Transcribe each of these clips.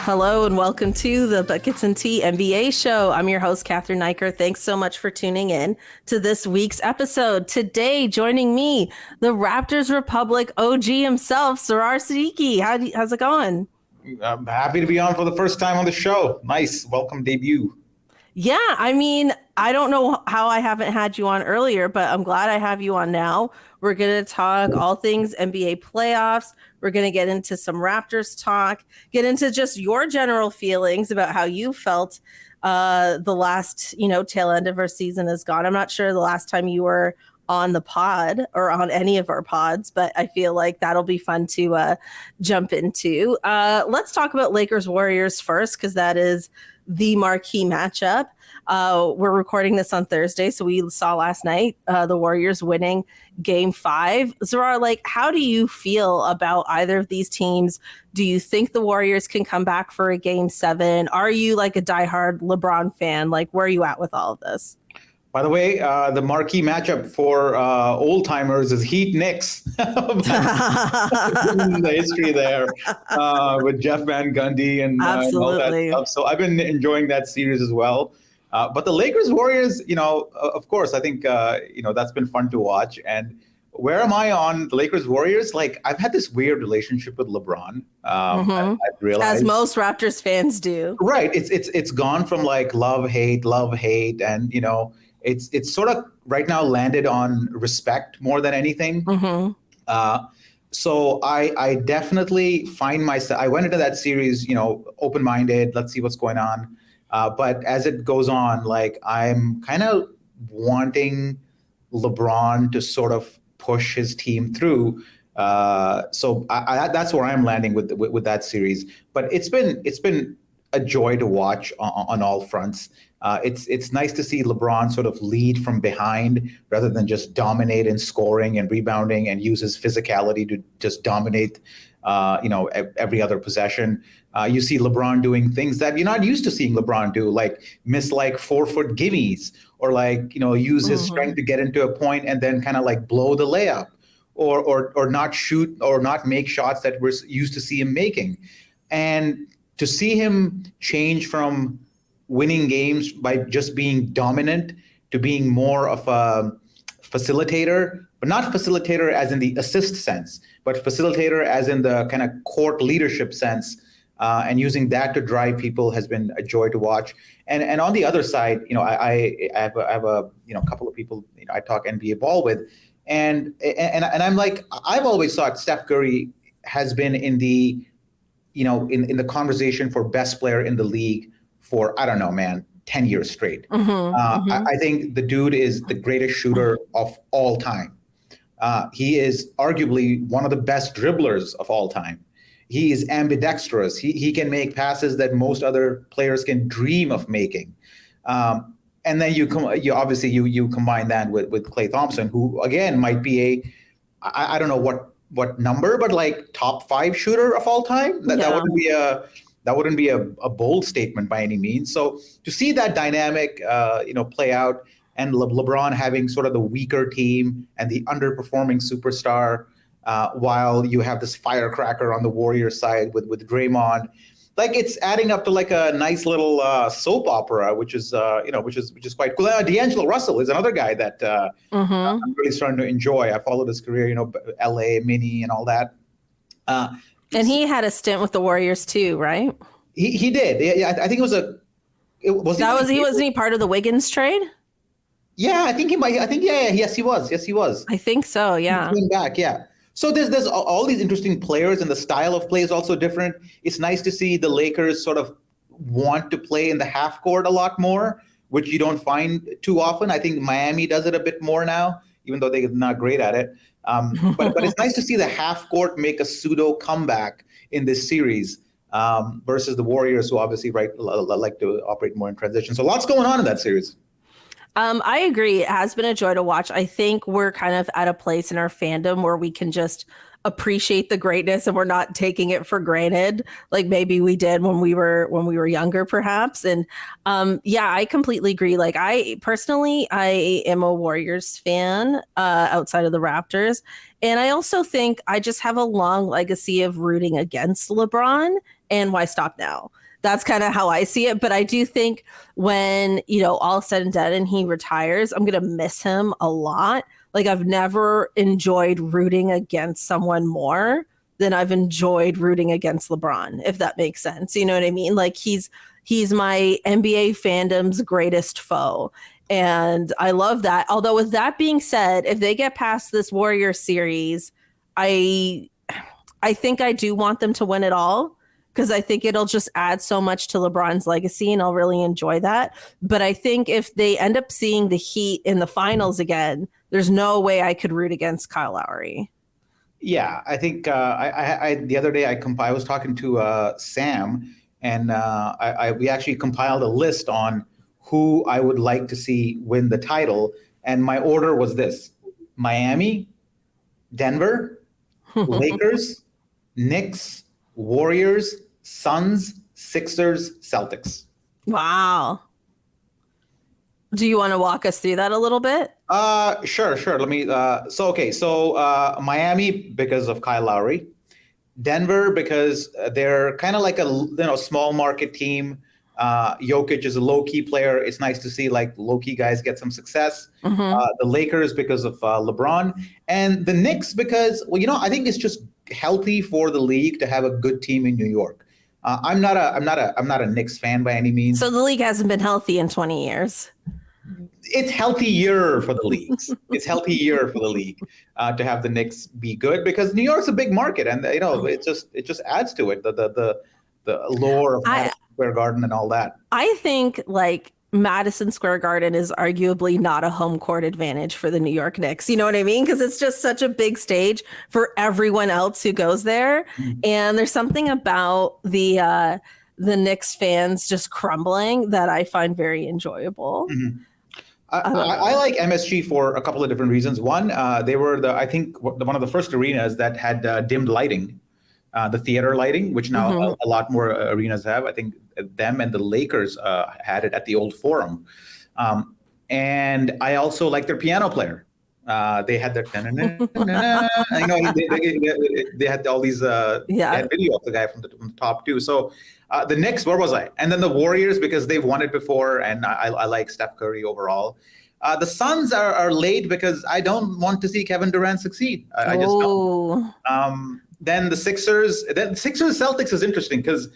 Hello and welcome to the Buckets and Tea NBA show. I'm your host, Cathryn Naiker. Thanks so much for tuning in to this week's episode. Today, joining me, the Raptors Republic OG himself, Zarar Siddiqi. How's it going? I'm happy to be on for the first time on the show. Nice. Welcome debut. Yeah, I mean, I don't know how I haven't had you on earlier, but I'm glad I have you on now. We're going to talk all things NBA playoffs. We're going to get into some Raptors talk, get into just your general feelings about how you felt the last, tail end of our season is gone. I'm not sure the last time you were on the pod or on any of our pods, but I feel like that'll be fun to jump into. Let's talk about Lakers Warriors first, because that is the marquee matchup. We're recording this on Thursday, so we saw last night the Warriors winning Game 5. Zarar, how do you feel about either of these teams? Do you think the Warriors can come back for a Game 7? Are you a diehard LeBron fan? Where are you at with all of this? By the way, the marquee matchup for old timers is Heat Knicks. The history there with Jeff Van Gundy and all that stuff. So I've been enjoying that series as well. But the Lakers Warriors, of course, I think that's been fun to watch. And where am I on the Lakers Warriors? I've had this weird relationship with LeBron. I've realized, as most Raptors fans do. Right. It's gone from love hate, and it's sort of right now landed on respect more than anything. Mm-hmm. So I definitely find myself, I went into that series, open-minded, let's see what's going on. But as it goes on, I'm kind of wanting LeBron to sort of push his team through. So that's where I'm landing with that series. But it's been a joy to watch on all fronts. It's nice to see LeBron sort of lead from behind rather than just dominate in scoring and rebounding and use his physicality to just dominate, every other possession. You see LeBron doing things that you're not used to seeing LeBron do, miss 4-foot gimmies or use his strength to get into a point and then kind of blow the layup or not shoot or not make shots that we're used to see him making. And to see him change from winning games by just being dominant to being more of a facilitator, but not facilitator as in the assist sense, but facilitator as in the kind of court leadership sense, and using that to drive people has been a joy to watch. And on the other side, I have a couple of people I talk NBA ball with, and I'm I've always thought Steph Curry has been in the in the conversation for best player in the league for, I don't know, man, 10 years straight. I think the dude is the greatest shooter of all time. He is arguably one of the best dribblers of all time. He is ambidextrous. He can make passes that most other players can dream of making. And then you combine that with Klay Thompson, who again might be I don't know what number, but top 5 shooter of all time. That wouldn't be a bold statement by any means. So to see that dynamic, play out, and LeBron having sort of the weaker team and the underperforming superstar, while you have this firecracker on the Warriors side with Draymond, it's adding up to a nice little soap opera, which is quite cool. D'Angelo Russell is another guy that I'm really starting to enjoy. I followed his career, LA Mini and all that. And he had a stint with the Warriors too, right? He did. Yeah, I think wasn't he part of the Wiggins trade? Yeah, I think he might. I think yes, he was. Yes, he was. I think so. Yeah. He came back. Yeah. So there's all these interesting players, and the style of play is also different. It's nice to see the Lakers sort of want to play in the half court a lot more, which you don't find too often. I think Miami does it a bit more now, even though they're not great at it. But it's nice to see the half court make a pseudo comeback in this series, versus the Warriors, who obviously like to operate more in transition. So lots going on in that series. I agree. It has been a joy to watch. I think we're kind of at a place in our fandom where we can just appreciate the greatness and we're not taking it for granted like maybe we did when we were younger perhaps. And yeah, I completely agree. Like I am a Warriors fan outside of the Raptors. And I also think I just have a long legacy of rooting against LeBron, and why stop now? That's kind of how I see it. But I do think when, all said and done and he retires, I'm going to miss him a lot. Like I've never enjoyed rooting against someone more than I've enjoyed rooting against LeBron, if that makes sense. You know what I mean? Like he's my NBA fandom's greatest foe. And I love that. Although with that being said, if they get past this Warriors series, I think I do want them to win it all, because I think it'll just add so much to LeBron's legacy and I'll really enjoy that. But I think if they end up seeing the Heat in the finals again, there's no way I could root against Kyle Lowry. Yeah, I think I the other day I was talking to Sam, and we actually compiled a list on who I would like to see win the title, and my order was this: Miami, Denver, Lakers, Knicks, Warriors, Suns, Sixers, Celtics. Wow. Do you want to walk us through that a little bit? Sure. Let me. So Miami because of Kyle Lowry, Denver because they're kind of like a small market team. Jokic is a low key player. It's nice to see like low key guys get some success. Mm-hmm. The Lakers because of LeBron, and the Knicks because I think it's just healthy for the league to have a good team in New York. I'm not a Knicks fan by any means. So the league hasn't been healthy in 20 years. It's healthier for the leagues. It's healthier for the league to have the Knicks be good because New York's a big market, and it just adds to it the lore of Madison Square Garden and all that. I think like Madison Square Garden is arguably not a home court advantage for the New York Knicks. You know what I mean? Because it's just such a big stage for everyone else who goes there, and there's something about the Knicks fans just crumbling that I find very enjoyable. Mm-hmm. I like MSG for a couple of different reasons. One, they were one of the first arenas that had dimmed lighting, the theater lighting, which now a lot more arenas have. I think them and the Lakers had it at the old Forum. And I also like their piano player. They had their they had all these they had video of the guy from the top too. So the Knicks, where was I? And then the Warriors because they've won it before, and I like Steph Curry overall. The Suns are late because I don't want to see Kevin Durant succeed. I just don't. Then the Sixers, Celtics is interesting because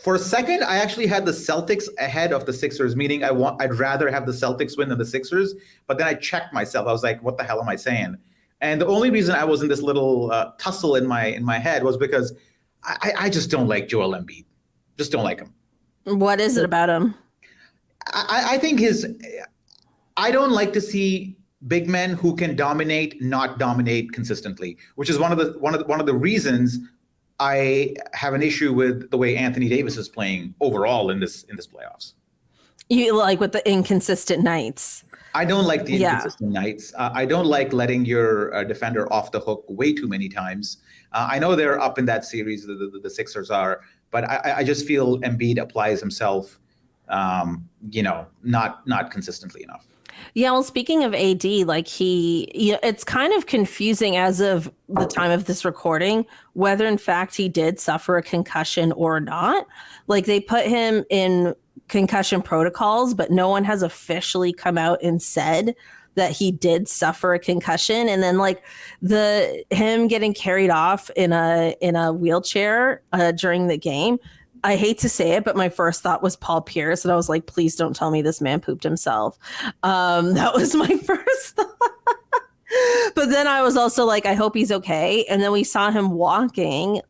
for a second I actually had the Celtics ahead of the Sixers, meaning I'd rather have the Celtics win than the Sixers. But then I checked myself. I was like, what the hell am I saying? And the only reason I was in this little tussle in my head was because I just don't like Joel Embiid. Just don't like him. What is it about him? I think I don't like to see big men who can not dominate consistently, which is one of the reasons I have an issue with the way Anthony Davis is playing overall in this playoffs. You like with the inconsistent nights. I don't like the inconsistent nights. I don't like letting your defender off the hook way too many times. I know they're up in that series, the Sixers are, but I just feel Embiid applies himself, not consistently enough. Yeah, well, speaking of AD, like it's kind of confusing as of the time of this recording, whether in fact he did suffer a concussion or not. Like they put him in concussion protocols, but no one has officially come out and said that he did suffer a concussion. And then like him getting carried off in a wheelchair during the game. I hate to say it, but my first thought was Paul Pierce. And I was like, please don't tell me this man pooped himself. That was my first thought. But then I was also like, I hope he's okay. And then we saw him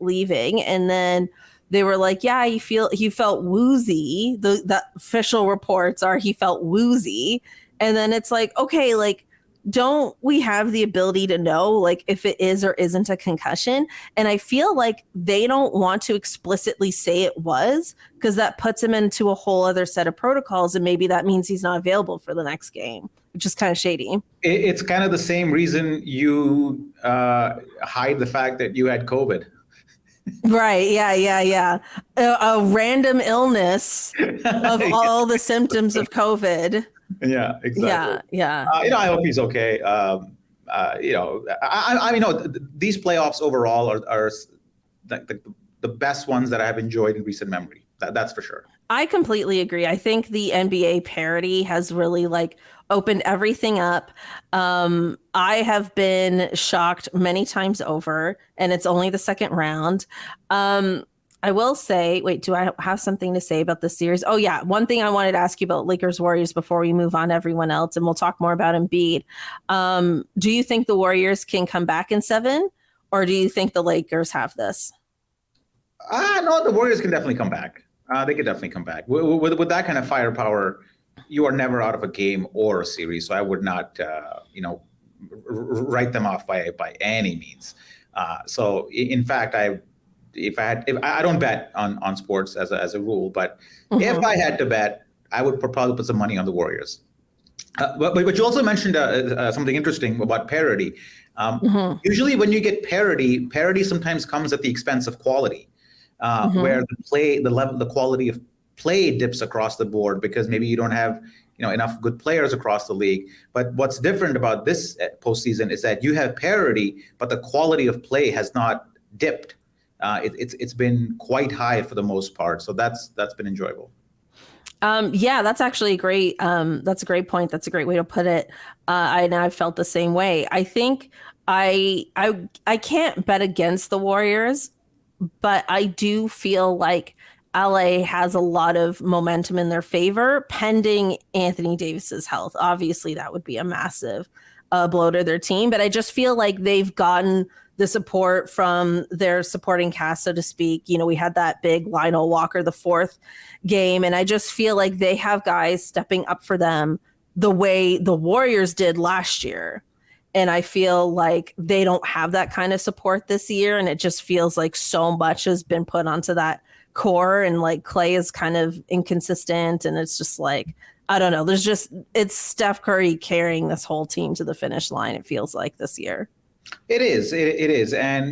leaving. And then they were like, yeah, he felt woozy. The official reports are he felt woozy. And then it's like, okay, like don't we have the ability to know like if it is or isn't a concussion? And I feel like they don't want to explicitly say it was, because that puts him into a whole other set of protocols, and maybe that means he's not available for the next game, which is kind of shady. It's kind of the same reason you hide the fact that you had COVID. Right. Yeah. A random illness of all the symptoms of COVID. Yeah, exactly. Yeah. I hope he's okay. These playoffs overall are the best ones that I've enjoyed in recent memory. That's for sure. I completely agree. I think the NBA parody has really like opened everything up. I have been shocked many times over, and it's only the second round. I will say, wait, do I have something to say about this series? Oh, yeah. One thing I wanted to ask you about Lakers Warriors before we move on to everyone else, and we'll talk more about Embiid. Do you think the Warriors can come back in 7, or do you think the Lakers have this? No, the Warriors can definitely come back. They could definitely come back. With that kind of firepower, you are never out of a game or a series. So I would not, write them off by any means. So in fact, I don't bet on sports as a rule, but if I had to bet, I would probably put some money on the Warriors. But you also mentioned something interesting about parity. Usually, when you get parity sometimes comes at the expense of quality. Where the quality of play dips across the board because maybe you don't have enough good players across the league. But what's different about this postseason is that you have parity, but the quality of play has not dipped. It's been quite high for the most part, so that's been enjoyable. Yeah, that's actually a great. That's a great point. That's a great way to put it. I've felt the same way. I think I can't bet against the Warriors, but I do feel like LA has a lot of momentum in their favor pending Anthony Davis's health. Obviously, that would be a massive blow to their team, but I just feel like they've gotten the support from their supporting cast, so to speak. We had that big Lionel Walker, the 4th game, and I just feel like they have guys stepping up for them the way the Warriors did last year. And I feel like they don't have that kind of support this year. And it just feels like so much has been put onto that core. And like Clay is kind of inconsistent. And it's just like, I don't know. It's Steph Curry carrying this whole team to the finish line, it feels like this year. It is. It is. And,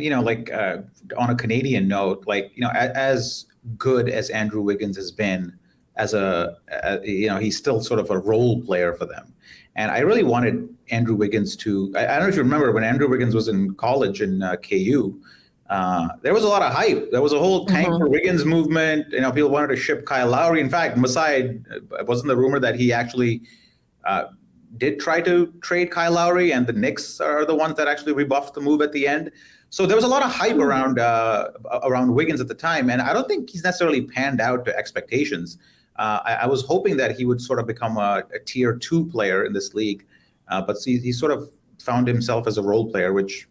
on a Canadian note, as good as Andrew Wiggins has been he's still sort of a role player for them. And I really wanted Andrew Wiggins to, I don't know if you remember when Andrew Wiggins was in college in KU, there was a lot of hype. There was a whole tank for Wiggins movement. People wanted to ship Kyle Lowry. In fact, Masai, wasn't the rumor that he actually did try to trade Kyle Lowry, and the Knicks are the ones that actually rebuffed the move at the end. So there was a lot of hype around Wiggins at the time, and I don't think he's necessarily panned out to expectations. I was hoping that he would sort of become a tier 2 player in this league, but he sort of found himself as a role player, which,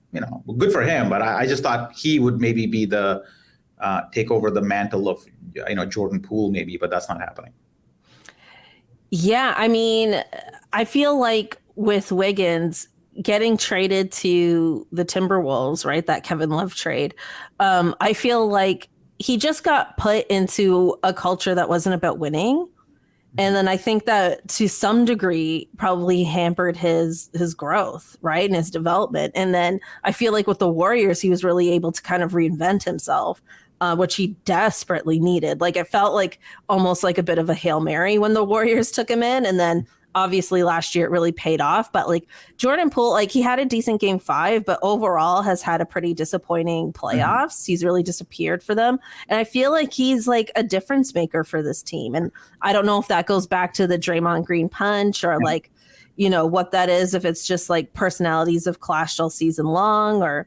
good for him. But I just thought he would maybe be the take over the mantle of, Jordan Poole maybe, but that's not happening. Yeah, I mean, I feel like with Wiggins getting traded to the Timberwolves, right, that Kevin Love trade, I feel like he just got put into a culture that wasn't about winning. And then I think that to some degree probably hampered his growth, right, and his development. And then I feel like with the Warriors, he was really able to kind of reinvent himself, which he desperately needed. Like it felt like almost like a bit of a Hail Mary when the Warriors took him in. And then obviously last year it really paid off. But like Jordan Poole, like he had a decent game 5, but overall has had a pretty disappointing playoffs. He's really disappeared for them. And I feel like he's like a difference maker for this team. And I don't know if that goes back to the Draymond Green punch or like, what that is, if it's just like personalities have clashed all season long or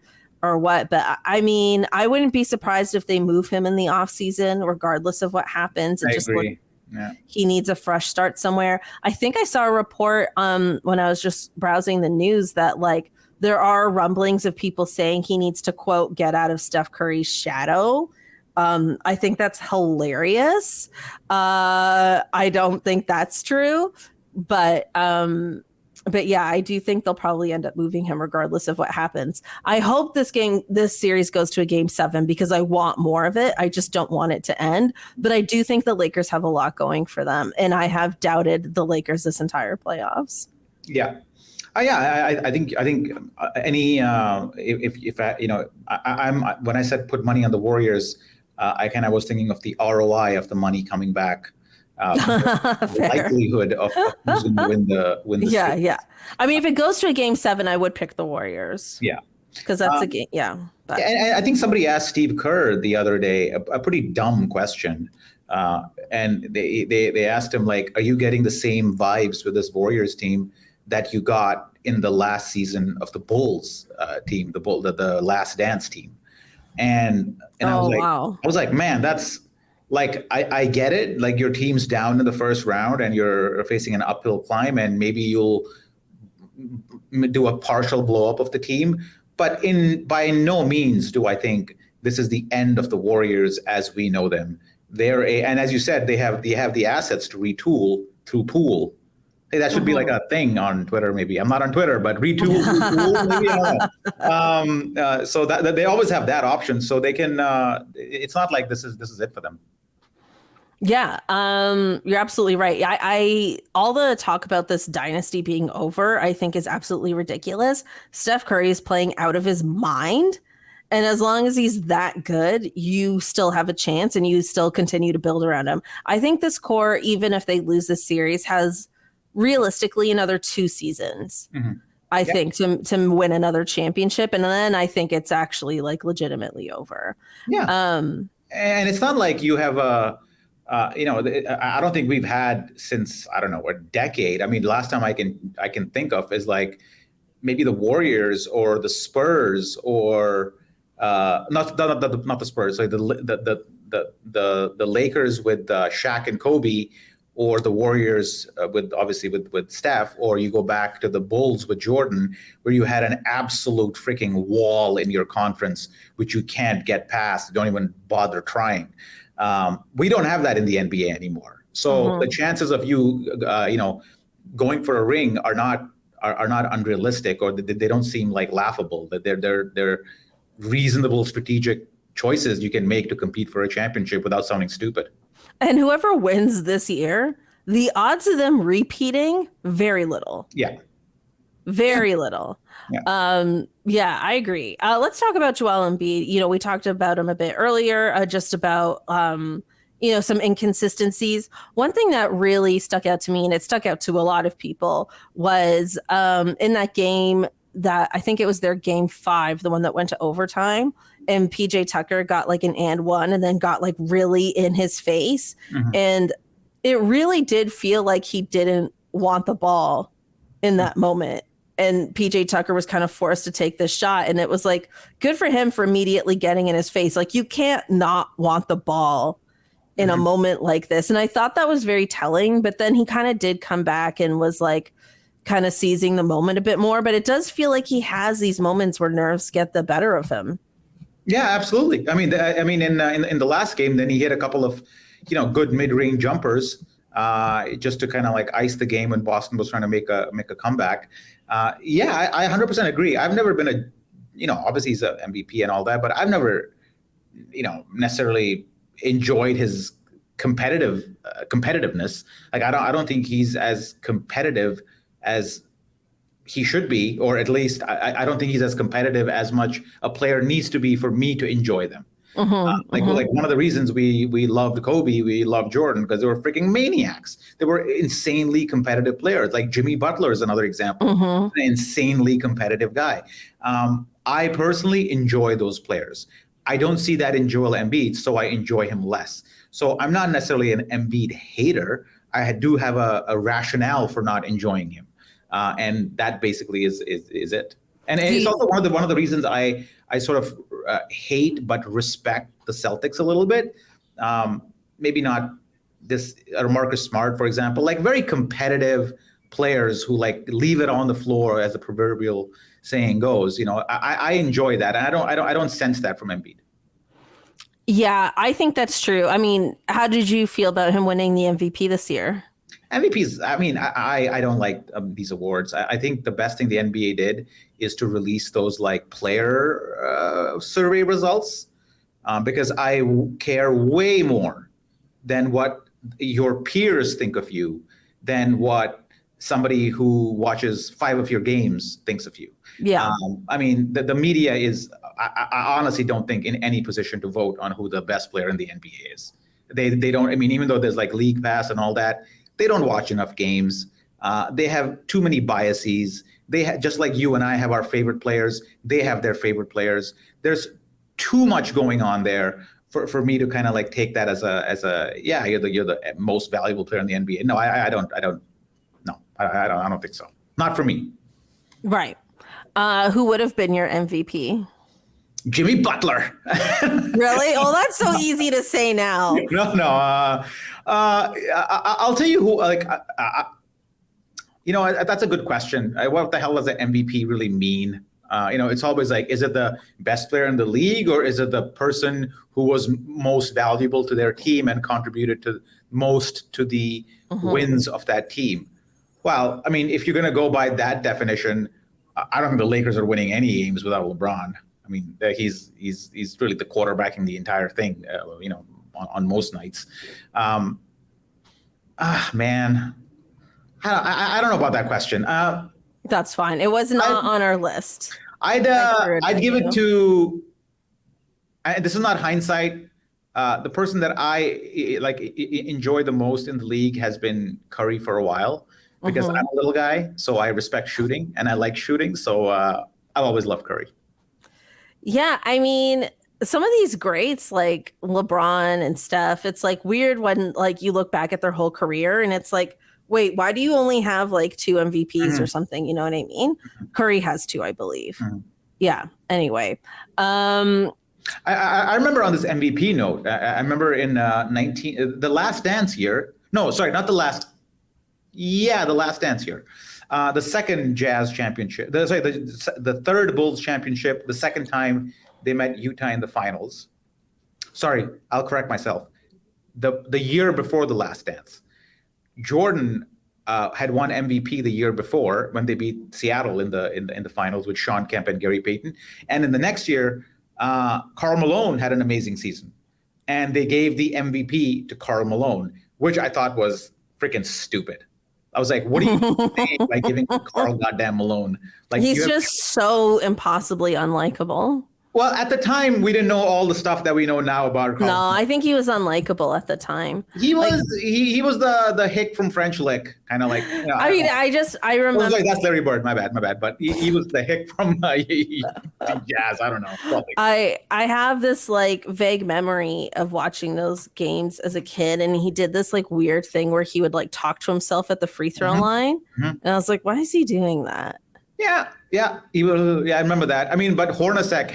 what. But I mean, I wouldn't be surprised if they move him in the offseason, regardless of what happens. I agree. He needs a fresh start somewhere. I think I saw a report when I was just browsing the news that like there are rumblings of people saying he needs to, quote, get out of Steph Curry's shadow. I think that's hilarious. I don't think that's true, but But yeah, I do think they'll probably end up moving him regardless of what happens. I hope this series goes to a game 7 because I want more of it. I just don't want it to end. But I do think the Lakers have a lot going for them. And I have doubted the Lakers this entire playoffs. Yeah. I think any if I, I'm when I said put money on the Warriors, I kind of was thinking of the ROI of the money coming back. The likelihood of who's going to win the series. Yeah. I mean, if it goes to a game 7, I would pick the Warriors. Yeah, because that's a game. Yeah, but. And I think somebody asked Steve Kerr the other day a pretty dumb question, and they asked him, like, "Are you getting the same vibes with this Warriors team that you got in the last season of the Bulls team, the Last Dance team?" And I was like, man, that's. Like, I get it. Like, your team's down in the first round and you're facing an uphill climb, and maybe you'll do a partial blow up of the team. But by no means do I think this is the end of the Warriors as we know them. And as you said, they have the assets to retool through Pool. Hey, that should be like a thing on Twitter. Maybe I'm not on Twitter, but retool through Pool. Maybe I don't know. So that they always have that option. So they can. It's not like this is it for them. Yeah, you're absolutely right. I all the talk about this dynasty being over, I think is absolutely ridiculous. Steph Curry is playing out of his mind. And as long as he's that good, you still have a chance and you still continue to build around him. I think this core, even if they lose this series, has realistically another 2 seasons. Mm-hmm. I think to win another championship. And then I think it's actually like legitimately over. Yeah. And it's not like you have I don't think we've had since, I don't know, a decade. I mean, the last time I can think of is like maybe the Warriors or the Spurs or not the Spurs, like the Lakers with Shaq and Kobe, or the Warriors with Steph, or you go back to the Bulls with Jordan, where you had an absolute freaking wall in your conference which you can't get past. Don't even bother trying. We don't have that in the NBA anymore. So the chances of you, going for a ring are not unrealistic, or they don't seem like laughable. That they're reasonable strategic choices you can make to compete for a championship without sounding stupid. And whoever wins this year, the odds of them repeating, very little. Yeah. Very little. Yeah, I agree. Let's talk about Joel Embiid. We talked about him a bit earlier, just about, some inconsistencies. One thing that really stuck out to me, and it stuck out to a lot of people, was in that game that I think it was their game 5, the one that went to overtime, and PJ Tucker got like an and one and then got like really in his face. Mm-hmm. And it really did feel like he didn't want the ball in that moment. And PJ Tucker was kind of forced to take this shot. And it was like, good for him for immediately getting in his face. Like, you can't not want the ball in a moment like this. And I thought that was very telling, but then he kind of did come back and was like kind of seizing the moment a bit more. But it does feel like he has these moments where nerves get the better of him. Yeah, absolutely. I mean, in the last game, then he hit a couple of, good mid-range jumpers, just to kind of like ice the game when Boston was trying to make a comeback. I 100% agree. I've never been obviously he's an MVP and all that, but I've never, necessarily enjoyed his competitiveness. Like, I don't think he's as competitive as he should be, or at least I don't think he's as competitive as much a player needs to be for me to enjoy them. Like one of the reasons we loved Kobe, we loved Jordan, because they were freaking maniacs. They were insanely competitive players. Like Jimmy Butler is another example, an insanely competitive guy. I personally enjoy those players. I don't see that in Joel Embiid, so I enjoy him less. So I'm not necessarily an Embiid hater. I do have a rationale for not enjoying him. And that basically is it. And it's also one of the reasons I sort of hate but respect the Celtics a little bit. Maybe not this Marcus Smart, for example, like very competitive players who like leave it on the floor, as the proverbial saying goes. I enjoy that, and I don't sense that from Embiid. Yeah, I think that's true. I mean, how did you feel about him winning the MVP this year? MVPs. I mean, I don't like these awards. I think the best thing the NBA did is to release those like player survey results, because I care way more than what your peers think of you than what somebody who watches 5 of your games thinks of you. Yeah. I mean, the media is, I honestly don't think in any position to vote on who the best player in the NBA is. They don't, I mean, even though there's like League Pass and all that, they don't watch enough games. They have too many biases. Just like you and I have our favorite players, they have their favorite players. There's too much going on there for me to kind of like take that as a yeah, you're the most valuable player in the NBA. No, I don't think so. Not for me. Right. Who would have been your MVP? Jimmy Butler. Really? Oh, that's so easy to say now. No. I'll tell you who. Like, that's a good question. What the hell does an MVP really mean? It's always like, is it the best player in the league, or is it the person who was most valuable to their team and contributed to most to the wins of that team? Well, I mean, if you're going to go by that definition, I don't think the Lakers are winning any games without LeBron. I mean, he's really the quarterbacking the entire thing, on most nights. Man, I don't know about that question. That's fine. It was not on our list. I'd give it to. This is not hindsight. The person that I enjoy the most in the league has been Curry for a while, because I'm a little guy, so I respect shooting and I like shooting. So I've always loved Curry. Yeah, I mean, some of these greats like LeBron and Steph, it's like weird when like you look back at their whole career and it's like, wait, why do you only have like 2 MVPs or something? You know what I mean? Curry has 2, I believe. Yeah. Anyway. I remember on this MVP note, I remember in the Last Dance year. No, sorry, not the last. Yeah, the Last Dance year. The second Jazz championship. The third Bulls championship. The second time they met Utah in the finals. Sorry, I'll correct myself. The year before the Last Dance, Jordan had won MVP the year before when they beat Seattle in the finals with Sean Kemp and Gary Payton. And in the next year, Karl Malone had an amazing season, and they gave the MVP to Karl Malone, which I thought was freaking stupid. I was like, what are you saying by giving Karl goddamn Malone? Like, he's just so impossibly unlikable. Well, at the time, we didn't know all the stuff that we know now about Karl. No, I think he was unlikable at the time. He was he was the hick from French Lick, kind of like. I mean, I remember. Like, that's Larry Bird. My bad. But he was the hick from Jazz. I don't know. Probably. I have this like vague memory of watching those games as a kid, and he did this like weird thing where he would like talk to himself at the free throw line, and I was like, why is he doing that? Yeah. I remember that. I mean, but Hornacek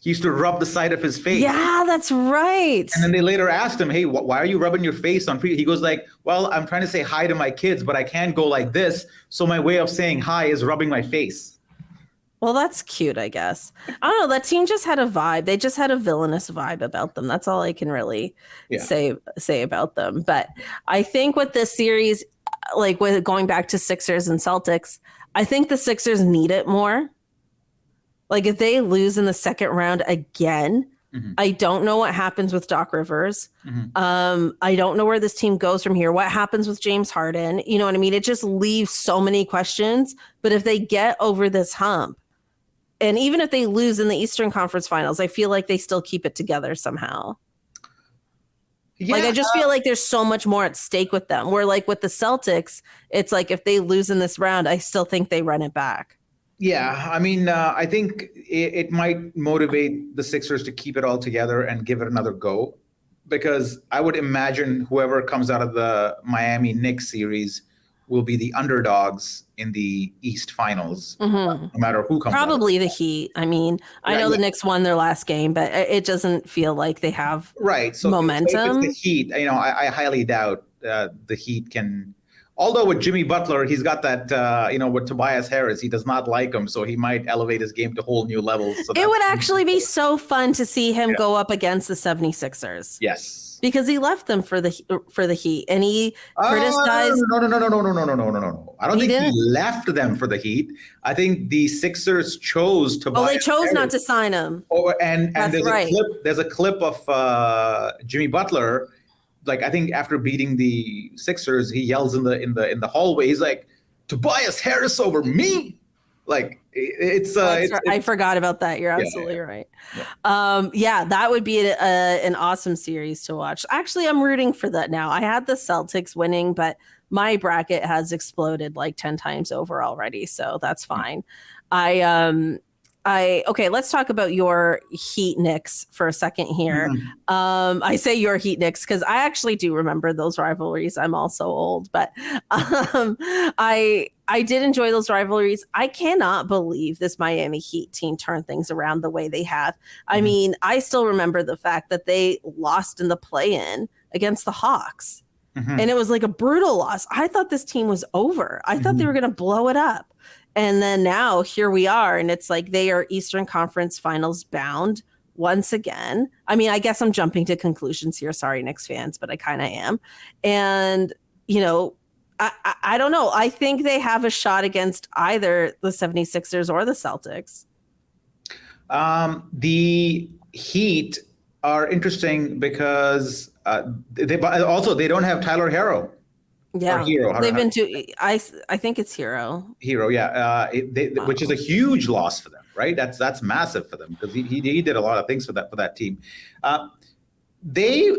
he used to rub the side of his face. Yeah, that's right. And then they later asked him, hey, why are you rubbing your face on free? He goes like, well, I'm trying to say hi to my kids, but I can't go like this. So my way of saying hi is rubbing my face. Well, that's cute, I guess. I don't know. That team just had a vibe. They just had a villainous vibe about them. That's all I can really say about them. But I think with this series, like with going back to Sixers and Celtics, I think the Sixers need it more. Like if they lose in the second round again, I don't know what happens with Doc Rivers. I don't know where this team goes from here. What happens with James Harden? You know what I mean? It just leaves so many questions. But if they get over this hump, and even if they lose in the Eastern Conference Finals, I feel like they still keep it together somehow. Yeah, like I just feel like there's so much more at stake with them. Where like with the Celtics, it's like if they lose in this round, I still think they run it back. Yeah, I mean, I think it might motivate the Sixers to keep it all together and give it another go, because I would imagine whoever comes out of the Miami Knicks series will be the underdogs in the East Finals, no matter who comes out. Probably the Heat. I mean, I know the Knicks won their last game, but it doesn't feel like they have so momentum. If it's the Heat, I highly doubt the Heat can Although with Jimmy Butler, he's got that, with Tobias Harris, he does not like him, so he might elevate his game to whole new levels. So it would actually be so fun to see him go up against the 76ers. Yes. Because he left them for the Heat, and he criticized. No. I don't think he left them for the Heat. I think the Sixers chose to. Oh, they chose not to sign him. And there's right. There's a clip of Jimmy Butler, like I think after beating the Sixers, he yells in the hallway. He's like, "Tobias Harris over me." Like it's I forgot about that. You're absolutely right. Yeah. That would be an awesome series to watch. Actually, I'm rooting for that now. I had the Celtics winning, but my bracket has exploded like 10 times over already, so that's fine. Okay, let's talk about your Heat Knicks for a second here. I say your Heat Knicks because I actually do remember those rivalries. I'm also old, but I did enjoy those rivalries. I cannot believe this Miami Heat team turned things around the way they have. I mean, I still remember the fact that they lost in the play-in against the Hawks. And it was like a brutal loss. I thought this team was over. I thought they were going to blow it up. And then now here we are. And it's like they are Eastern Conference Finals bound once again. I mean, I guess I'm jumping to conclusions here. Sorry, Knicks fans, but I kind of am. And, I don't know. I think they have a shot against either the 76ers or the Celtics. The Heat are interesting because they don't have Tyler Hero. Yeah, they've been to. I think it's Hero. Yeah, which is a huge loss for them, right? That's massive for them because he did a lot of things for that team. They're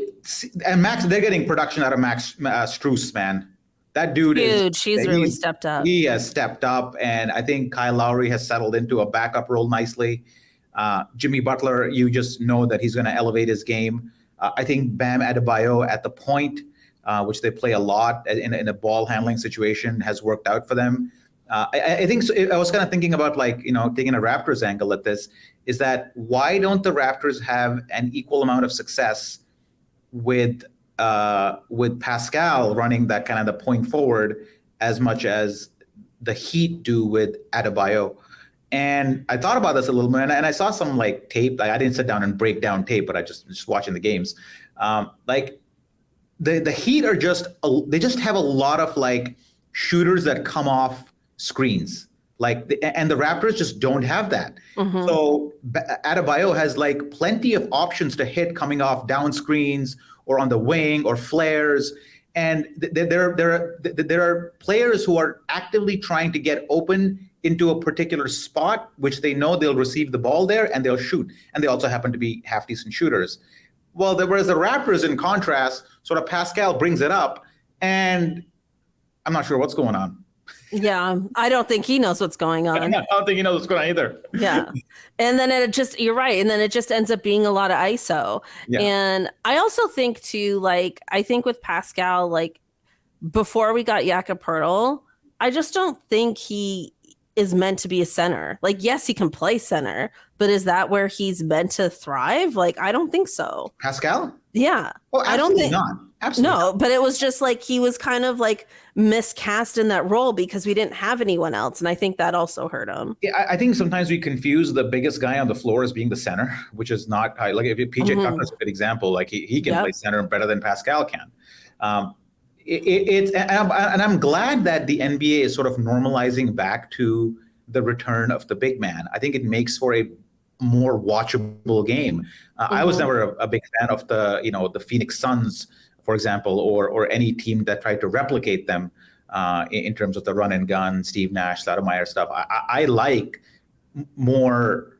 getting production out of Max Strus, man. That dude huge. He's really stepped up. He has stepped up, and I think Kyle Lowry has settled into a backup role nicely. Jimmy Butler, you just know that he's going to elevate his game. I think Bam Adebayo at the point, which they play a lot in a ball handling situation, has worked out for them. I think so. I was kind of thinking about taking a Raptors angle at this, is that why don't the Raptors have an equal amount of success with Pascal running that kind of the point forward as much as the Heat do with Adebayo? And I thought about this a little bit, and I saw some tape. I didn't sit down and break down tape, but I just watching the games. The Heat are they just have a lot of shooters that come off screens. And the Raptors just don't have that. So Adebayo has plenty of options to hit coming off down screens or on the wing or flares. And there are players who are actively trying to get open into a particular spot, which they know they'll receive the ball there and they'll shoot. And they also happen to be half decent shooters. Well, whereas the Raptors, in contrast, sort of Pascal brings it up, and I'm not sure what's going on. Yeah, I don't think he knows what's going on. I don't think he knows what's going on either. Yeah. And then you're right. And then it just ends up being a lot of ISO. Yeah. And I also think too, I think with Pascal, before we got Jakob Poeltl, I just don't think he is meant to be a center. Yes, he can play center, but is that where he's meant to thrive? I don't think so. Pascal? Yeah. Oh, absolutely I don't think not. Absolutely no, not. But it was just he was kind of miscast in that role because we didn't have anyone else. And I think that also hurt him. Yeah, I think sometimes we confuse the biggest guy on the floor as being the center, which is not if PJ Tucker is a good example. He can play center better than Pascal can. And I'm glad that the NBA is sort of normalizing back to the return of the big man. I think it makes for a more watchable game. I was never a big fan of the Phoenix Suns, for example, or any team that tried to replicate them in terms of the run and gun, Steve Nash, Stoudemire stuff. I like more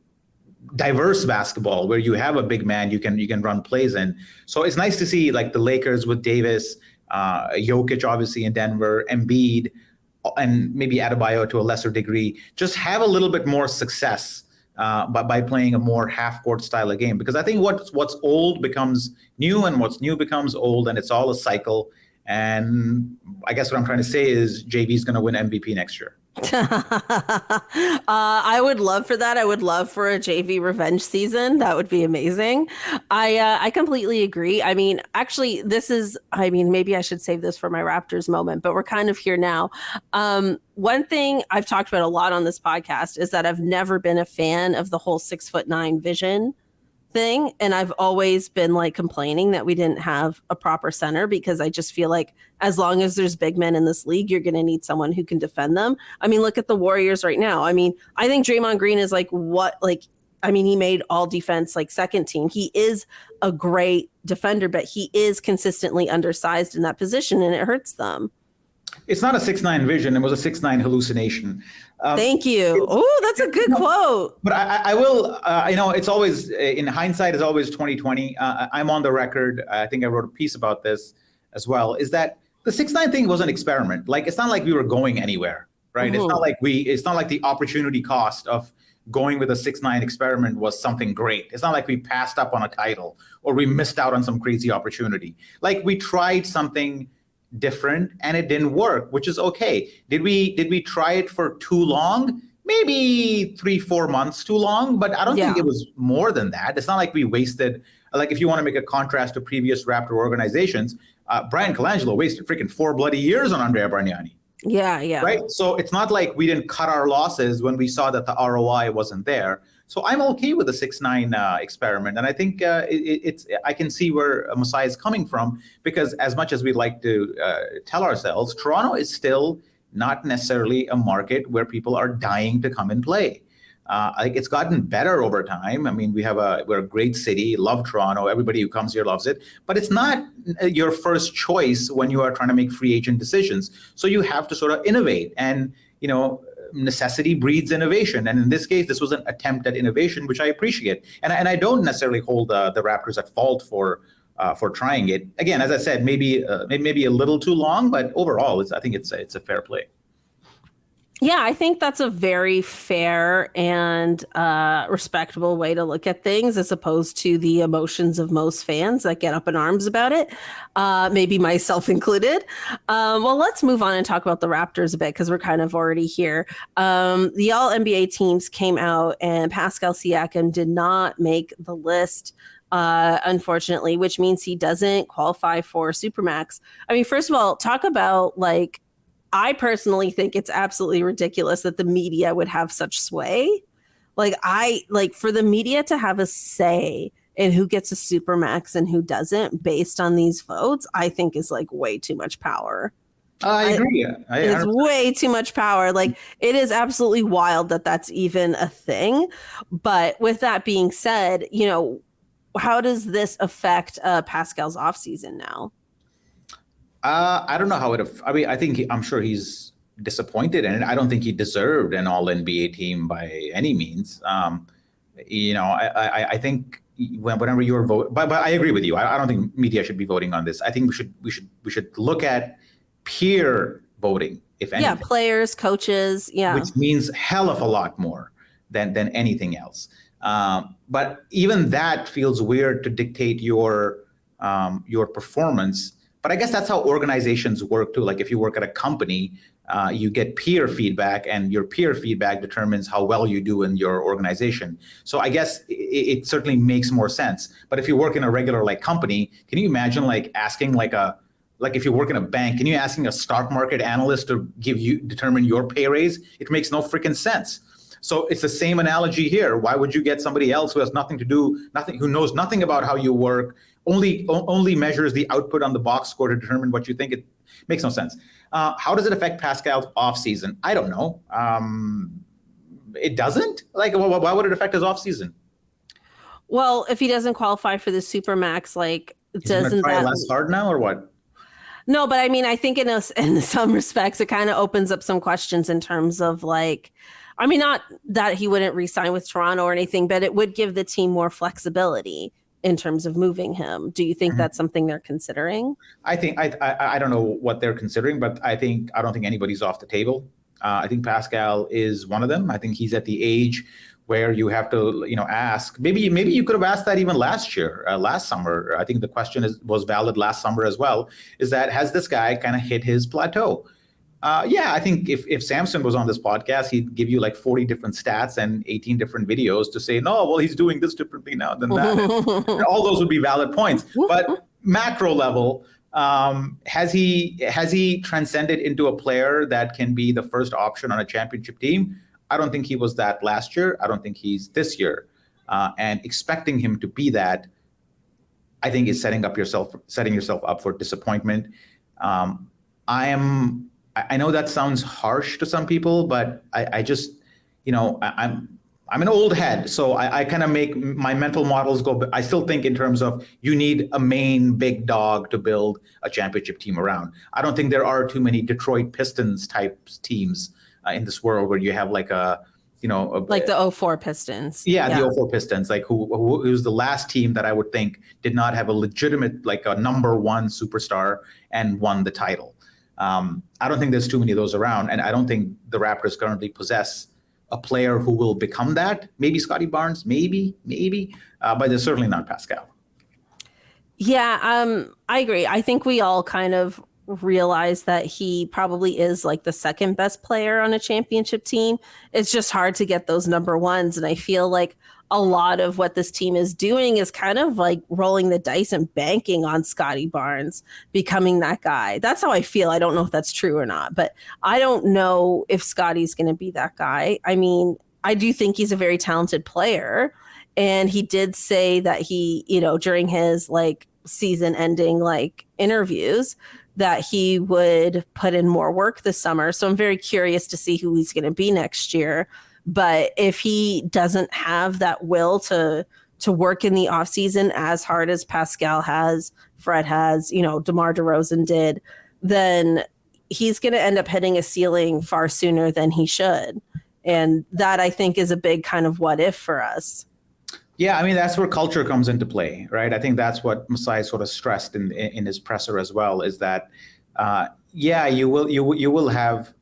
diverse basketball where you have a big man you can run plays in. So it's nice to see the Lakers with Davis, Jokic obviously in Denver, Embiid, and maybe Adebayo to a lesser degree, just have a little bit more success by playing a more half-court style of game. Because I think what's old becomes new, and what's new becomes old, and it's all a cycle. And I guess what I'm trying to say is JV's going to win MVP next year. I would love for that. I would love for a JV revenge season. That would be amazing. I completely agree. I mean, actually, maybe I should save this for my Raptors moment, but we're kind of here now. One thing I've talked about a lot on this podcast is that I've never been a fan of the whole 6'9" vision thing. And I've always been like complaining that we didn't have a proper center, because I just feel like as long as there's big men in this league, you're going to need someone who can defend them. I mean, look at the Warriors right now. I mean, I think Draymond Green is he made all defense like second team. He is a great defender, but he is consistently undersized in that position, and it hurts them. It's not a 6'9" vision. It was a 6'9" hallucination. Thank you. Oh, that's a good quote. But I will, it's always, in hindsight, is always 2020. I'm on the record. I think I wrote a piece about this as well, is that the 6'9" thing was an experiment. Like, it's not like we were going anywhere, right? Mm-hmm. It's not like the opportunity cost of going with a 6'9" experiment was something great. It's not like we passed up on a title or we missed out on some crazy opportunity. Like, we tried something different and it didn't work, which is okay. Did we try it for too long? Maybe 3-4 months too long, but I don't think it was more than that. It's not like we wasted, like, if you want to make a contrast to previous Raptor organizations, Brian Colangelo wasted freaking 4 bloody years on Andrea Bargnani. Yeah. Right. So it's not like we didn't cut our losses when we saw that the ROI wasn't there. So I'm okay with the 6'9" experiment. And I think I can see where Masai is coming from, because as much as we'd like to tell ourselves, Toronto is still not necessarily a market where people are dying to come and play. I think it's gotten better over time. I mean, we're a great city, love Toronto. Everybody who comes here loves it, but it's not your first choice when you are trying to make free agent decisions. So you have to sort of innovate, and, necessity breeds innovation. And in this case, this was an attempt at innovation, which I appreciate. And I don't necessarily hold the Raptors at fault for trying it. Again, as I said, maybe a little too long, but overall, I think it's a fair play. Yeah, I think that's a very fair and respectable way to look at things, as opposed to the emotions of most fans that get up in arms about it, maybe myself included. Well, let's move on and talk about the Raptors a bit, because we're kind of already here. The All-NBA teams came out, and Pascal Siakam did not make the list, unfortunately, which means he doesn't qualify for Supermax. I mean, first of all, talk about, like, I personally think it's absolutely ridiculous that the media would have such sway. Like, for the media to have a say in who gets a Supermax and who doesn't based on these votes, I think is like way too much power. I agree. It's way too much power. Like, it is absolutely wild that that's even a thing. But with that being said, how does this affect Pascal's offseason now? I don't know how I'm sure he's disappointed in it. I don't think he deserved an All-NBA team by any means. I think whenever you're voting, but I agree with you. I don't think media should be voting on this. I think we should look at peer voting, if anything. Yeah, players, coaches, which means hell of a lot more than anything else. But even that feels weird to dictate your performance. But I guess that's how organizations work too. Like, if you work at a company, you get peer feedback, and your peer feedback determines how well you do in your organization. So I guess it certainly makes more sense. But if you work in a regular company, can you imagine asking if you work in a bank, can you asking a stock market analyst to determine your pay raise? It makes no freaking sense. So it's the same analogy here. Why would you get somebody else who has who knows nothing about how you work, only measures the output on the box score to determine what you think? It makes no sense. How does it affect Pascal's offseason? I don't know. It doesn't? Why would it affect his offseason? Well, if he doesn't qualify for the Supermax, doesn't that less hard now, or what? No, but I mean, I think in some respects, it kind of opens up some questions in terms of not that he wouldn't re-sign with Toronto or anything, but it would give the team more flexibility in terms of moving him. Do you think that's something they're considering? I think I don't know what they're considering, but I don't think anybody's off the table. I think Pascal is one of them. I think he's at the age where you have to, ask. Maybe you could have asked that even last summer. I think the question was valid last summer as well. Is that, has this guy kind of hit his plateau? Yeah, I think if Samson was on this podcast, he'd give you like 40 different stats and 18 different videos to say, no, well, he's doing this differently now than that. And all those would be valid points. But macro level, has he transcended into a player that can be the first option on a championship team? I don't think he was that last year. I don't think he's this year. And expecting him to be that, I think, is setting yourself up for disappointment. I know that sounds harsh to some people, but I just, I'm an old head, so I kind of make my mental models go. But I still think in terms of you need a main big dog to build a championship team around. I don't think there are too many Detroit Pistons type teams in this world where you have like like the 04 Pistons. Yeah, the 04 Pistons, like who's the last team that I would think did not have a legitimate, like a number one superstar and won the title. I don't think there's too many of those around, and I don't think the Raptors currently possess a player who will become that. Maybe Scotty Barnes, maybe, but they're certainly not Pascal. Yeah, I agree. I think we all kind of realize that he probably is like the second best player on a championship team. It's just hard to get those number ones, and I feel like a lot of what this team is doing is kind of like rolling the dice and banking on Scotty Barnes becoming that guy. That's how I feel. I don't know if that's true or not, but I don't know if Scotty's going to be that guy. I mean, I do think he's a very talented player, and he did say that he, during his like season ending like interviews, that he would put in more work this summer. So I'm very curious to see who he's going to be next year. But if he doesn't have that will to work in the offseason as hard as Pascal has, Fred has, DeMar DeRozan did, then he's going to end up hitting a ceiling far sooner than he should. And that, I think, is a big kind of what if for us. Yeah, I mean, that's where culture comes into play, right? I think that's what Masai sort of stressed in his presser as well, is that, you will have,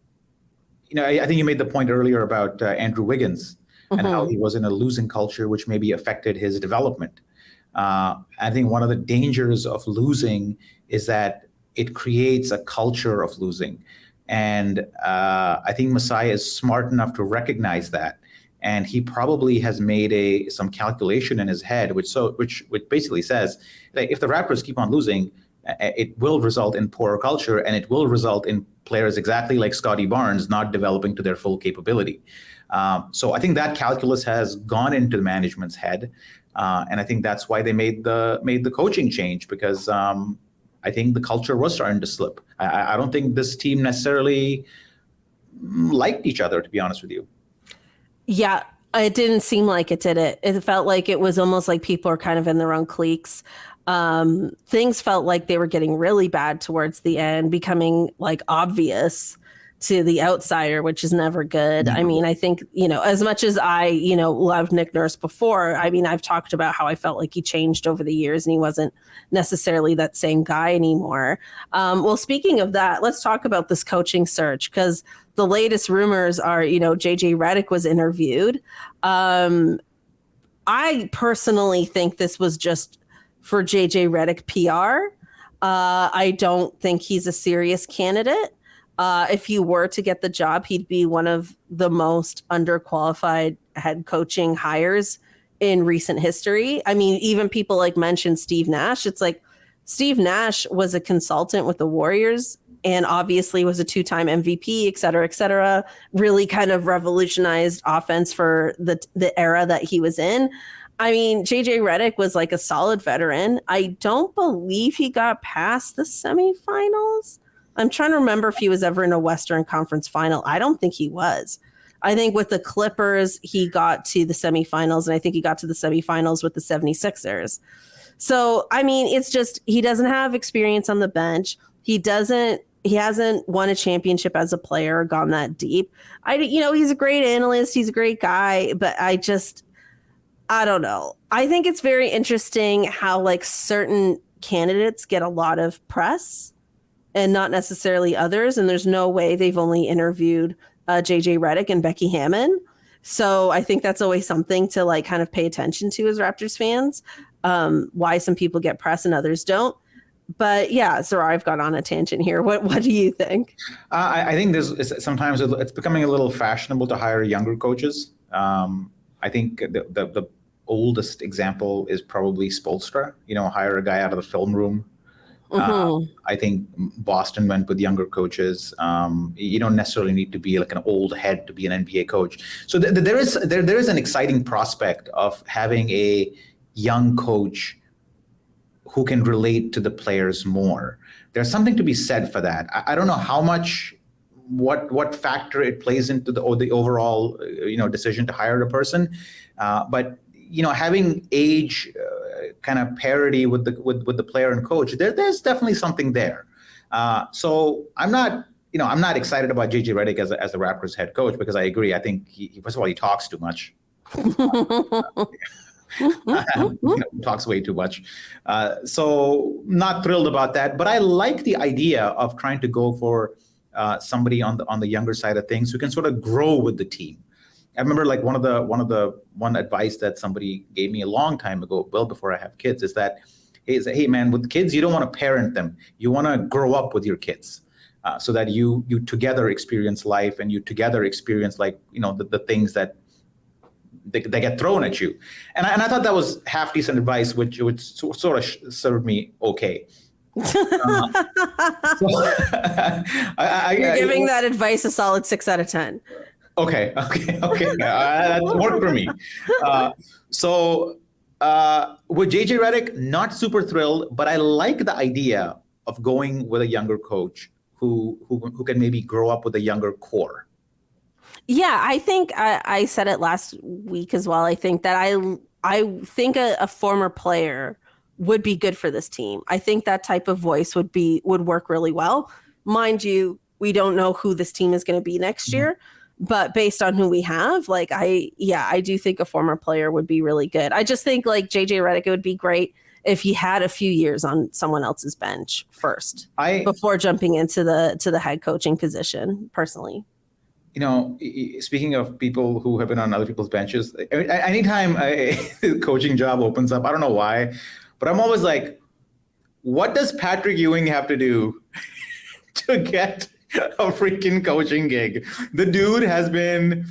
I think you made the point earlier about Andrew Wiggins and how he was in a losing culture, which maybe affected his development. I think one of the dangers of losing is that it creates a culture of losing. And I think Masai is smart enough to recognize that. And he probably has made some calculation in his head, which basically says that if the Raptors keep on losing, it will result in poorer culture, and it will result in players exactly like Scotty Barnes not developing to their full capability. So I think that calculus has gone into the management's head, and I think that's why they made the coaching change, because I think the culture was starting to slip. I don't think this team necessarily liked each other, to be honest with you. Yeah, it didn't seem like it, did it? It felt like it was almost like people are kind of in their own cliques. Things felt like they were getting really bad towards the end, becoming like obvious to the outsider, which is never good. Mm-hmm. I mean, I think, as much as I, loved Nick Nurse before, I mean, I've talked about how I felt like he changed over the years and he wasn't necessarily that same guy anymore. Well, speaking of that, let's talk about this coaching search, because the latest rumors are, JJ Redick was interviewed. I personally think this was just for JJ Redick PR. I don't think he's a serious candidate. If he were to get the job, he'd be one of the most underqualified head coaching hires in recent history. I mean, even people like mentioned Steve Nash. It's like Steve Nash was a consultant with the Warriors and obviously was a two-time MVP, et cetera, really kind of revolutionized offense for the era that he was in. I mean, JJ Redick was like a solid veteran. I don't believe he got past the semifinals. I'm trying to remember if he was ever in a Western Conference final. I don't think he was. I think with the Clippers, he got to the semifinals, and I think he got to the semifinals with the 76ers. So, I mean, it's just he doesn't have experience on the bench. He hasn't won a championship as a player or gone that deep. He's a great analyst. He's a great guy, but I don't know. I think it's very interesting how like certain candidates get a lot of press and not necessarily others. And there's no way they've only interviewed JJ Redick and Becky Hammon. So I think that's always something to like kind of pay attention to as Raptors fans, why some people get press and others don't. But yeah, Zarar, I've gone on a tangent here. What do you think? I think sometimes it's becoming a little fashionable to hire younger coaches. I think the oldest example is probably Spoelstra. Hire a guy out of the film room. I think Boston went with younger coaches. You don't necessarily need to be like an old head to be an NBA coach. So there is an exciting prospect of having a young coach who can relate to the players more. There's something to be said for that. I don't know how much, what factor it plays into the overall decision to hire a person, but having age kind of parity with the player and coach, there's definitely something there. So I'm not excited about JJ Redick as the Raptors head coach, because I agree. I think first of all, he talks too much. Talks way too much. So not thrilled about that, but I like the idea of trying to go for somebody on the younger side of things who can sort of grow with the team. I remember like one advice that somebody gave me a long time ago, well before I have kids, is that hey man, with kids you don't want to parent them, you want to grow up with your kids, so that you together experience life, and you together experience like the things that they get thrown at you. And I thought that was half decent advice, which sort of served me okay. You're giving that advice a solid 6 out of 10. Okay. That worked for me. So with JJ Redick, not super thrilled, but I like the idea of going with a younger coach who can maybe grow up with a younger core. Yeah, I think I said it last week as well. I think that I think a former player would be good for this team. I think that type of voice would work really well. Mind you, we don't know who this team is going to be next year, but based on who we have, like I do think a former player would be really good. I just think like JJ Redick, it would be great if he had a few years on someone else's bench first before jumping into the head coaching position, personally. Speaking of people who have been on other people's benches, anytime a coaching job opens up, I don't know why, but I'm always like, what does Patrick Ewing have to do to get a freaking coaching gig? The dude has been,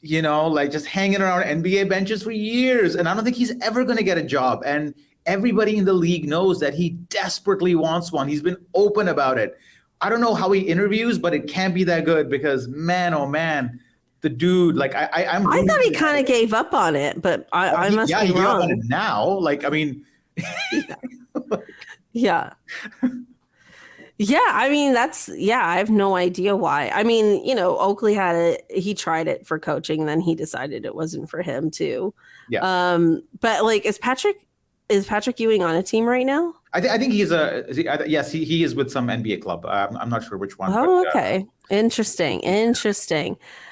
like just hanging around NBA benches for years, and I don't think he's ever going to get a job. And everybody in the league knows that he desperately wants one. He's been open about it. I don't know how he interviews, but it can't be that good, because man, oh man, the dude, like I thought he kind of gave up on it, but I must be wrong. Yeah, he gave up on it now. Like, I mean, yeah. I mean, I have no idea why. I mean, Oakley had it. He tried it for coaching, then he decided it wasn't for him too. Yeah. But like, is Patrick Ewing on a team right now? I think yes, he is with some NBA club. I'm not sure which one. Oh, okay. Interesting.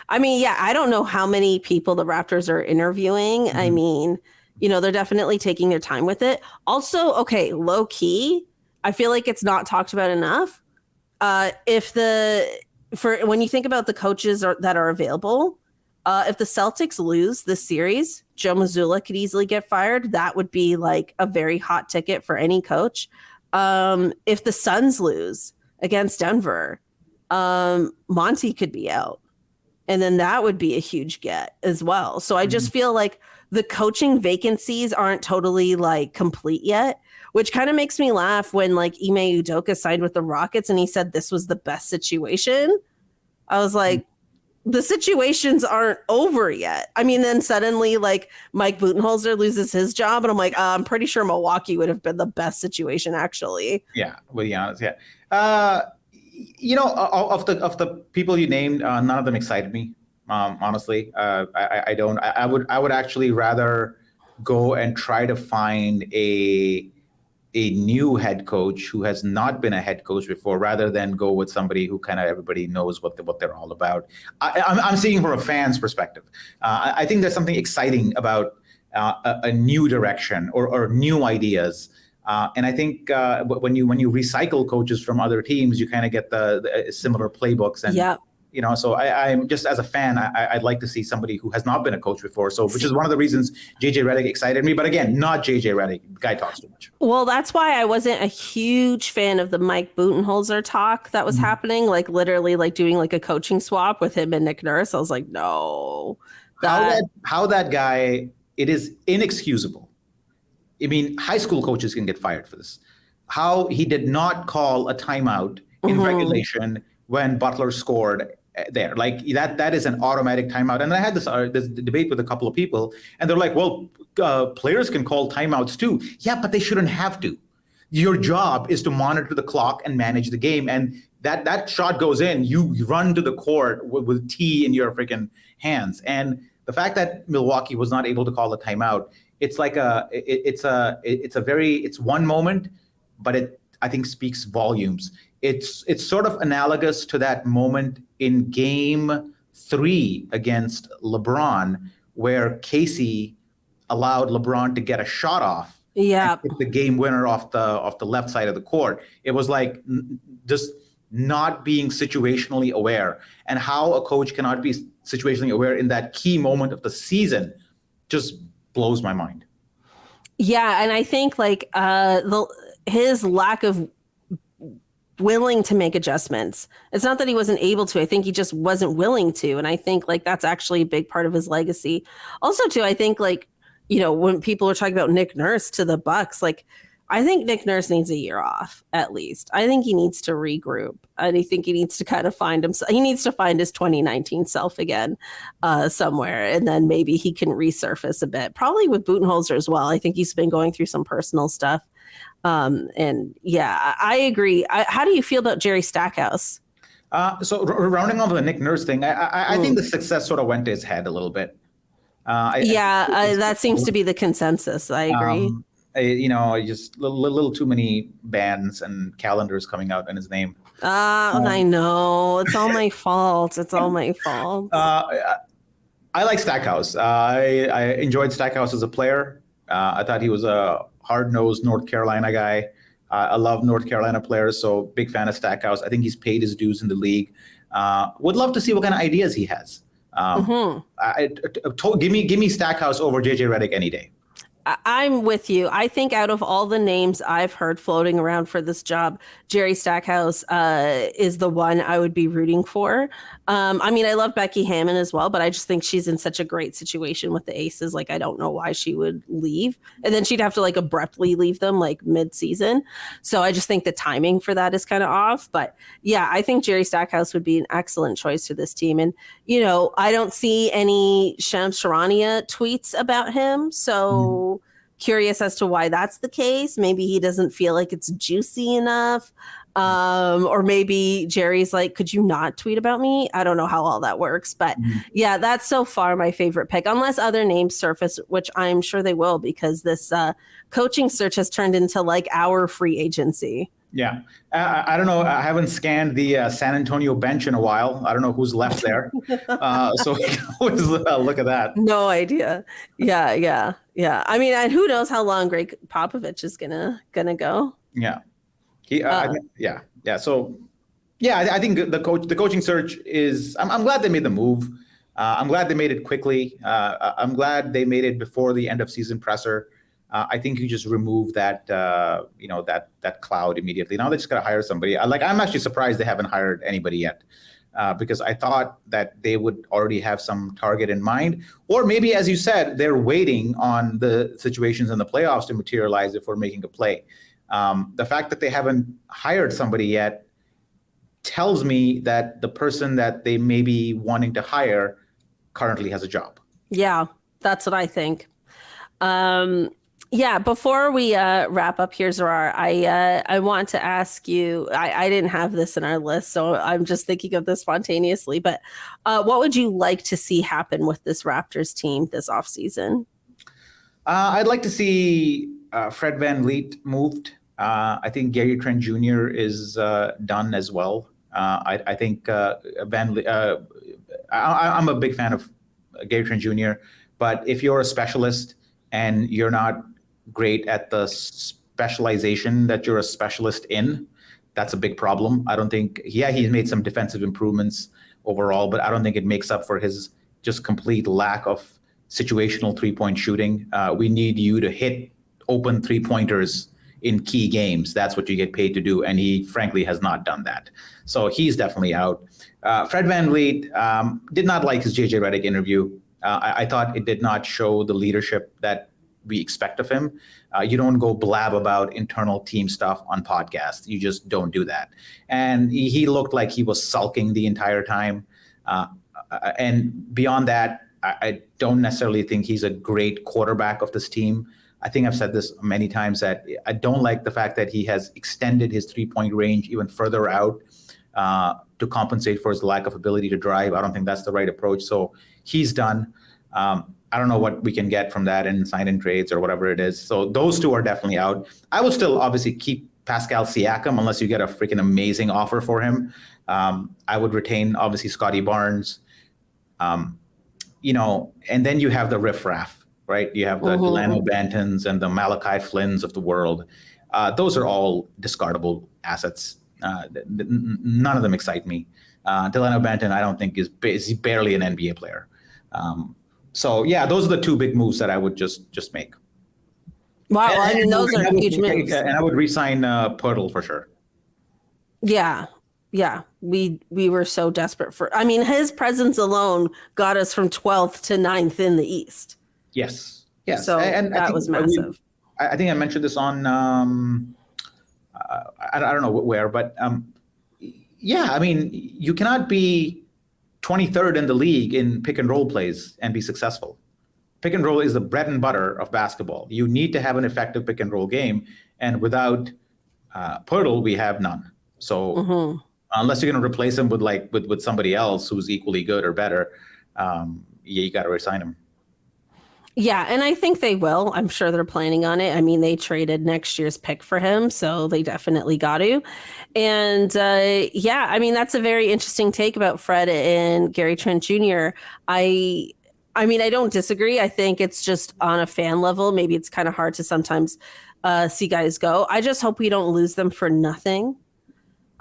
I mean, yeah, I don't know how many people the Raptors are interviewing. Mm-hmm. I mean, they're definitely taking their time with it. Also, okay, low key, I feel like it's not talked about enough. When you think about the coaches that are available, if the Celtics lose this series, Joe Mazzulla could easily get fired. That would be like a very hot ticket for any coach. If the Suns lose against Denver, Monty could be out. And then that would be a huge get as well. So I just feel like the coaching vacancies aren't totally like complete yet, which kind of makes me laugh when like Ime Udoka signed with the Rockets and he said this was the best situation. I was like, the situations aren't over yet. I mean, then suddenly like Mike Budenholzer loses his job and I'm like, I'm pretty sure Milwaukee would have been the best situation actually. Yeah, to be honest, yeah. Of the people you named, none of them excited me. Honestly, I don't. I would actually rather go and try to find a new head coach who has not been a head coach before, rather than go with somebody who kind of everybody knows what they're all about. I'm speaking from a fan's perspective. I think there's something exciting about a new direction or new ideas. And I think when you recycle coaches from other teams, you kind of get the similar playbooks. And So I'm just, as a fan, I'd like to see somebody who has not been a coach before. So, which is one of the reasons JJ Redick excited me. But again, not JJ Redick. The guy talks too much. Well, that's why I wasn't a huge fan of the Mike Budenholzer talk that was happening, like literally like doing like a coaching swap with him and Nick Nurse. I was like, no. How that guy, it is inexcusable. I mean, high school coaches can get fired for this. How he did not call a timeout in regulation when Butler scored there. Like that is an automatic timeout. And I had this debate with a couple of people, and they're like, well, players can call timeouts too. Yeah, but they shouldn't have to. Your job is to monitor the clock and manage the game. And that shot goes in, you run to the court with tea in your freaking hands. And the fact that Milwaukee was not able to call a timeout, it's like it's one moment, but it, I think, speaks volumes. It's sort of analogous to that moment in Game 3 against LeBron, where Casey allowed LeBron to get a shot off. Yeah, and hit the game winner off the left side of the court. It was like just not being situationally aware, and how a coach cannot be situationally aware in that key moment of the season just blows my mind. Yeah, and I think like his lack of willing to make adjustments. It's not that he wasn't able to. I think he just wasn't willing to. And I think like that's actually a big part of his legacy. Also, too, I think like, when people are talking about Nick Nurse to the Bucks, like I think Nick Nurse needs a year off at least. I think he needs to regroup. And I think he needs to kind of find himself. He needs to find his 2019 self again somewhere. And then maybe he can resurface a bit, probably with Budenholzer as well. I think he's been going through some personal stuff. And yeah, I agree. How do you feel about Jerry Stackhouse? So rounding off the Nick Nurse thing, I think the success sort of went to his head a little bit. That seems to be the consensus. I agree. Just a little too many bands and calendars coming out in his name. I know. It's all my fault. It's all my fault. I like Stackhouse. I enjoyed Stackhouse as a player. I thought he was a hard-nosed North Carolina guy. I love North Carolina players, so big fan of Stackhouse. I think he's paid his dues in the league. Would love to see what kind of ideas he has. Give me Stackhouse over JJ Redick any day. I'm with you. I think out of all the names I've heard floating around for this job, Jerry Stackhouse is the one I would be rooting for. I love Becky Hammon as well, but I just think she's in such a great situation with the Aces. Like, I don't know why she would leave. And then she'd have to like abruptly leave them like mid-season. So I just think the timing for that is kind of off. But yeah, I think Jerry Stackhouse would be an excellent choice for this team. And, I don't see any Shams Charania tweets about him. So curious as to why that's the case. Maybe he doesn't feel like it's juicy enough. Or maybe Jerry's like, could you not tweet about me? I don't know how all that works. But yeah, that's so far my favorite pick, unless other names surface, which I'm sure they will, because this coaching search has turned into like our free agency. Yeah. I don't know. I haven't scanned the San Antonio bench in a while. I don't know who's left there. So we can always look at that. No idea. Yeah. I mean, and who knows how long Greg Popovich is gonna go. Yeah. So I think the coaching search is, I'm glad they made the move. I'm glad they made it quickly. I'm glad they made it before the end of season presser. I think you just remove that, that cloud immediately. Now they just got to hire somebody. I'm actually surprised they haven't hired anybody yet, because I thought that they would already have some target in mind. Or maybe, as you said, they're waiting on the situations in the playoffs to materialize if we're making a play. The fact that they haven't hired somebody yet tells me that the person that they may be wanting to hire currently has a job. Yeah, that's what I think. Before we wrap up here, Zarar, I want to ask you, I didn't have this in our list, so I'm just thinking of this spontaneously, but what would you like to see happen with this Raptors team this offseason? I'd like to see Fred VanVleet moved. I think Gary Trent Jr. is done as well. I think VanVleet, I'm a big fan of Gary Trent Jr., but if you're a specialist and you're not great at the specialization that you're a specialist in, that's a big problem. I don't think, he's made some defensive improvements, overall, but I don't think it makes up for his just complete lack of situational three-point shooting. We need you to hit open three-pointers in key games. That's what you get paid to do, and he frankly has not done that. So he's definitely out. Fred VanVleet did not like his JJ Redick interview. I thought it did not show the leadership that we expect of him. You don't go blab about internal team stuff on podcasts. You just don't do that. And he looked like he was sulking the entire time. And beyond that, I don't necessarily think he's a great quarterback of this team. I think I've said this many times that I don't like the fact that he has extended his three-point range even further out to compensate for his lack of ability to drive. I don't think that's the right approach. So he's done. I don't know what we can get from that in sign-in trades or whatever it is. So those two are definitely out. I will still obviously keep Pascal Siakam unless you get a freaking amazing offer for him. I would retain obviously Scotty Barnes. And then you have the riffraff, right? You have the Delano Bantons and the Malachi Flynns of the world. Those are all discardable assets. None of them excite me. Delano Banton, I don't think is barely an NBA player. So yeah, those are the two big moves that I would just make. Wow, I mean, those are huge moves. And I would re-sign Pirtle for sure. Yeah. We were so desperate for. I mean, his presence alone got us from 12th to 9th in the East. Yes. So and that was massive. I think I mentioned this on I don't know where, but I mean, you cannot be 23rd in the league in pick and roll plays and be successful. Pick and roll is the bread and butter of basketball. You need to have an effective pick and roll game, and without Pirtle, we have none. So unless you're going to replace him with somebody else who's equally good or better, you got to resign him. Yeah, and I think they will. I'm sure they're planning on it. I mean, they traded next year's pick for him, so they definitely got to. And I mean, that's a very interesting take about Fred and Gary Trent Jr. I mean, I don't disagree. I think it's just on a fan level. Maybe it's kind of hard to sometimes see guys go. I just hope we don't lose them for nothing.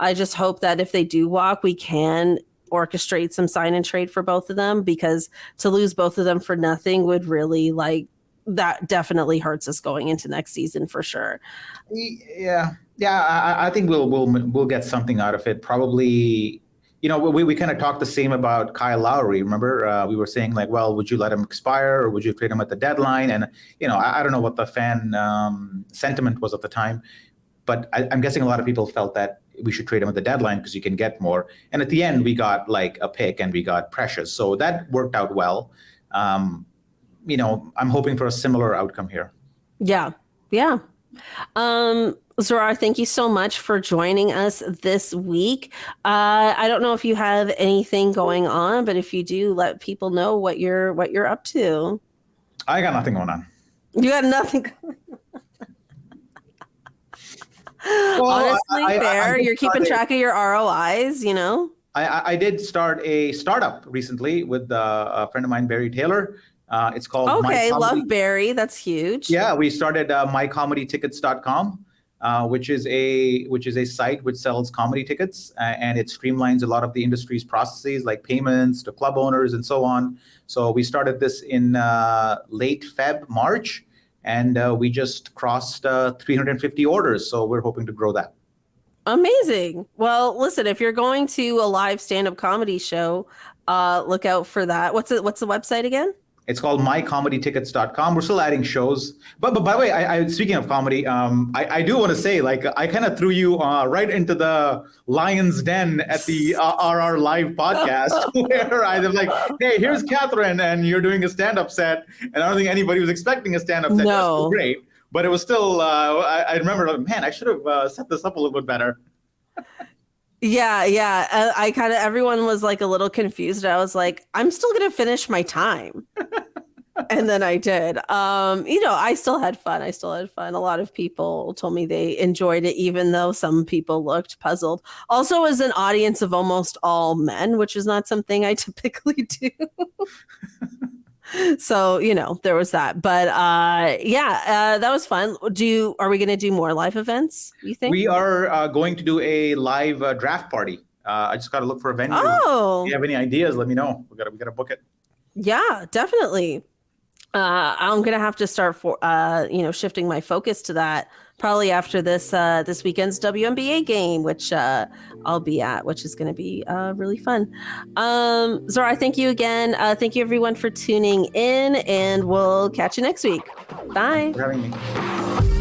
I just hope that if they do walk, we can orchestrate some sign and trade for both of them, because to lose both of them for nothing would really that definitely hurts us going into next season for sure. Yeah. I think we'll get something out of it. Probably, we kind of talked the same about Kyle Lowry. Remember, we were saying would you let him expire or would you trade him at the deadline? And I don't know what the fan sentiment was at the time, but I'm guessing a lot of people felt that we should trade him at the deadline because you can get more. And at the end, we got a pick and we got Precious. So that worked out well. I'm hoping for a similar outcome here. Yeah. Zarar, thank you so much for joining us this week. I don't know if you have anything going on, but if you do, let people know what you're up to. I got nothing going on. You got nothing going on. Well, honestly, fair. You're keeping track of your ROIs, I did start a startup recently with a friend of mine, Barry Taylor. It's called love Barry. That's huge. Yeah, we started mycomedytickets.com, which is a site which sells comedy tickets, and it streamlines a lot of the industry's processes like payments to club owners and so on. So we started this in late March. And we just crossed 350 orders. So we're hoping to grow that. Amazing. Well, listen, if you're going to a live stand-up comedy show, look out for that. What's the website again? It's called mycomedytickets.com. We're still adding shows. But by the way, I speaking of comedy, I do want to say, I kind of threw you right into the lion's den at the RR Live podcast where I was like, hey, here's Cathryn, and you're doing a stand-up set. And I don't think anybody was expecting a stand-up set. No. It was great. But it was still, I remember, man, I should have set this up a little bit better. Yeah. I kind of, everyone was a little confused. I was like, I'm still going to finish my time. And then I did. I still had fun. A lot of people told me they enjoyed it, even though some people looked puzzled. Also, as an audience of almost all men, which is not something I typically do. So, there was that. But that was fun. Are we going to do more live events, you think? We are going to do a live draft party I just got to look for a venue. Oh, If you have any ideas, let me know. We gotta book it. yeah, definitely. I'm gonna have to start shifting my focus to that probably after this weekend's WNBA game, which I'll be at, which is gonna be really fun. Zarar, thank you again. Thank you everyone for tuning in, and we'll catch you next week. Bye. Thanks for having me.